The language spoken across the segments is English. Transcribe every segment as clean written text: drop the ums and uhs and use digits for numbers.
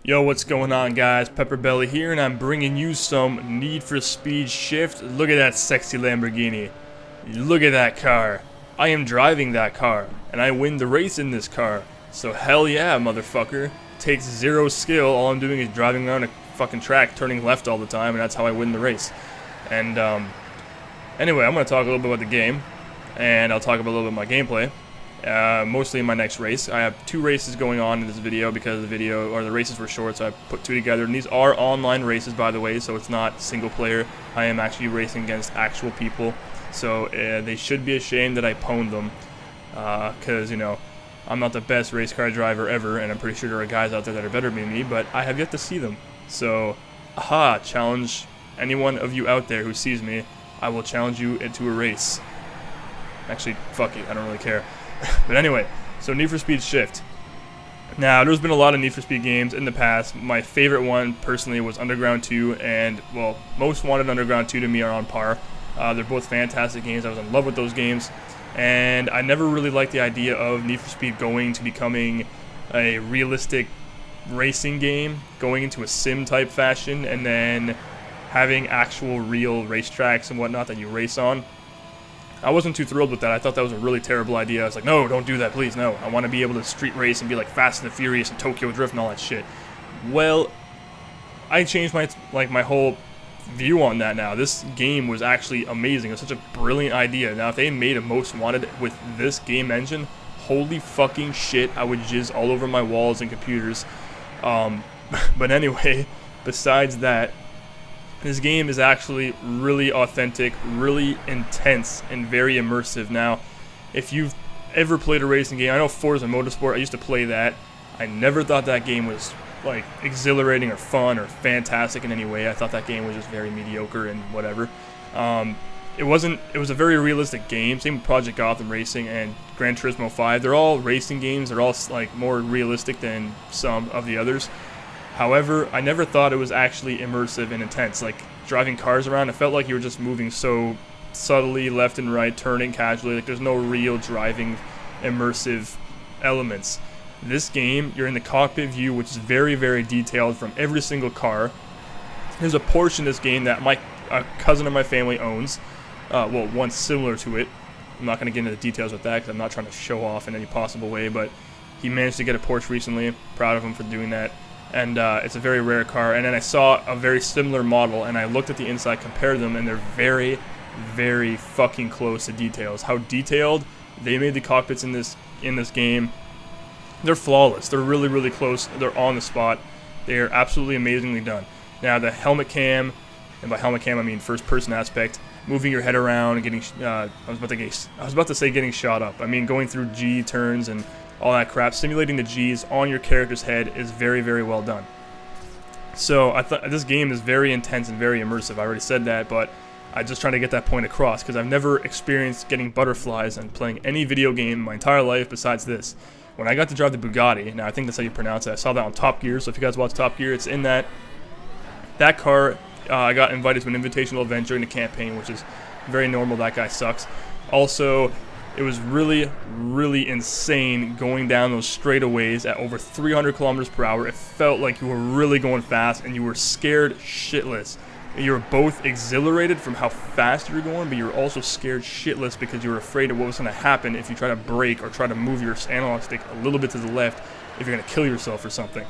Yo, what's going on, guys? Pepperbelly here, and I'm bringing you some Need for Speed Shift. Look at that sexy Lamborghini. Look at that car. I am driving that car, and I win the race in this car. So hell yeah, motherfucker. Takes zero skill. All I'm doing is driving around a fucking track, turning left all the time, and that's how I win the race. And anyway, I'm going to talk a little bit about the game, and I'll talk about a little bit of my gameplay. Mostly in my next race. I have 2 races going on in this video because the races were short, so I put 2 together. And these are online races, by the way, so it's not single player. I am actually racing against actual people, so they should be ashamed that I pwned them, because, you know, I'm not the best race car driver ever, and I'm pretty sure there are guys out there that are better than me, but I have yet to see them. So, challenge any one of you out there who sees me. I will challenge you into a race. Actually, fuck it, I don't really care. But anyway, so Need for Speed Shift. Now, there's been a lot of Need for Speed games in the past. My favorite one, personally, was Underground 2, and, well, Most Wanted Underground 2 to me are on par. They're both fantastic games. I was in love with those games, and I never really liked the idea of Need for Speed going to becoming a realistic racing game, going into a sim-type fashion, and then having actual real racetracks and whatnot that you race on. I wasn't too thrilled with that. I thought that was a really terrible idea. I was like, no, don't do that, please, no. I want to be able to street race and be like Fast and the Furious and Tokyo Drift and all that shit. Well, I changed my whole view on that now. This game was actually amazing. It was such a brilliant idea. Now, if they made a Most Wanted with this game engine, holy fucking shit, I would jizz all over my walls and computers. But anyway, besides that, this game is actually really authentic, really intense, and very immersive. Now, if you've ever played a racing game, I know Forza Motorsport, I used to play that. I never thought that game was, like, exhilarating or fun or fantastic in any way. I thought that game was just very mediocre and whatever. It was a very realistic game. Same with Project Gotham Racing and Gran Turismo 5. They're all racing games. They're all, like, more realistic than some of the others. However, I never thought it was actually immersive and intense. Like, driving cars around, it felt like you were just moving so subtly left and right, turning casually. Like, there's no real driving immersive elements. This game, you're in the cockpit view, which is very, very detailed from every single car. There's a Porsche in this game that a cousin of my family owns. Well, one similar to it. I'm not going to get into the details with that because I'm not trying to show off in any possible way, but he managed to get a Porsche recently. Proud of him for doing that. And it's a very rare car. And then I saw a very similar model, and I looked at the inside, compared them, and they're very, very fucking close to details. How detailed they made the cockpits in this game. They're flawless. They're really, really close. They're on the spot. They're absolutely amazingly done. Now, the helmet cam, and by helmet cam I mean first-person aspect, moving your head around and getting, I was about to say getting shot up. I mean going through G turns and all that crap, simulating the G's on your character's head is very, very well done. So I thought this game is very intense and very immersive. I already said that, but I'm just trying to get that point across because I've never experienced getting butterflies and playing any video game in my entire life besides this. When I got to drive the Bugatti, now I think that's how you pronounce it, I saw that on Top Gear, so if you guys watch Top Gear, it's in that car. I got invited to an invitational event during the campaign, which is very normal. That guy sucks. Also, it was really, really insane going down those straightaways at over 300 kilometers per hour. It felt like you were really going fast, and you were scared shitless. You were both exhilarated from how fast you were going, but you were also scared shitless because you were afraid of what was going to happen if you try to brake or try to move your analog stick a little bit to the left, if you're going to kill yourself or something.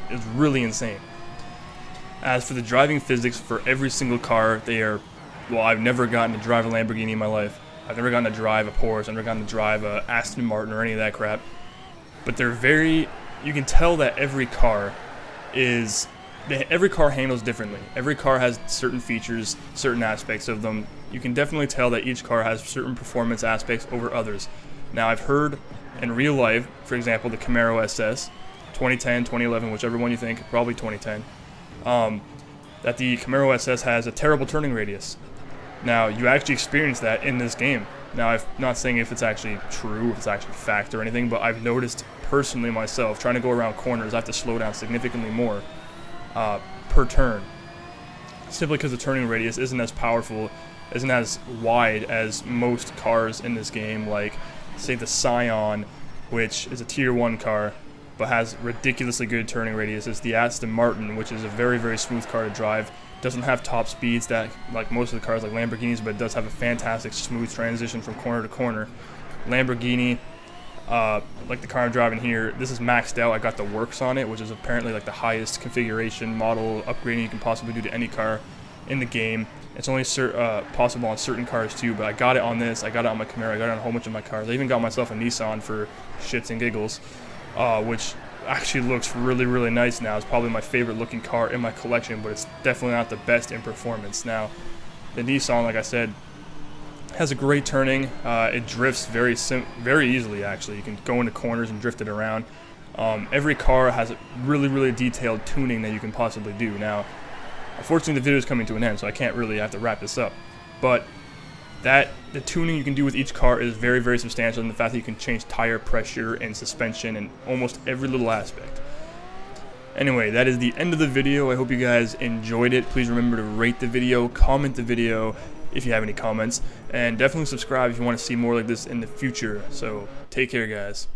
It was really insane. As for the driving physics for every single car, they are, well, I've never gotten to drive a Lamborghini in my life. I've never gotten to drive a Porsche, I've never gotten to drive a Aston Martin or any of that crap. But they're very, you can tell that every car handles differently. Every car has certain features, certain aspects of them. You can definitely tell that each car has certain performance aspects over others. Now, I've heard in real life, for example, the Camaro SS, 2010, 2011, whichever one you think, probably 2010, that the Camaro SS has a terrible turning radius. Now, you actually experience that in this game. Now, I'm not saying if it's actually true, if it's actually fact or anything, but I've noticed personally myself, trying to go around corners, I have to slow down significantly more per turn. Simply because the turning radius isn't as powerful, isn't as wide as most cars in this game, like, say, the Scion, which is a Tier 1 car. but has ridiculously good turning radius. It's the Aston Martin, which is a very, very smooth car to drive. Doesn't have top speeds that like most of the cars like Lamborghinis, but it does have a fantastic smooth transition from corner to corner. Lamborghini, like the car I'm driving here, this is maxed out. I got the works on it, which is apparently like the highest configuration model upgrading you can possibly do to any car in the game. It's only possible on certain cars too, but I got it on this, I got it on my Camaro, I got it on a whole bunch of my cars. I even got myself a Nissan for shits and giggles, which actually looks really, really nice now. It's probably my favorite looking car in my collection, but it's definitely not the best in performance. Now, the Nissan, like I said, has a great turning. It drifts very easily, actually. You can go into corners and drift it around. Every car has a really, really detailed tuning that you can possibly do. Now, unfortunately, the video is coming to an end, so I can't really have to wrap this up. But the tuning you can do with each car is very, very substantial, and the fact that you can change tire pressure and suspension and almost every little aspect. Anyway, that is the end of the video. I hope you guys enjoyed it. Please remember to rate the video, comment the video if you have any comments, and definitely subscribe if you want to see more like this in the future. So take care, guys.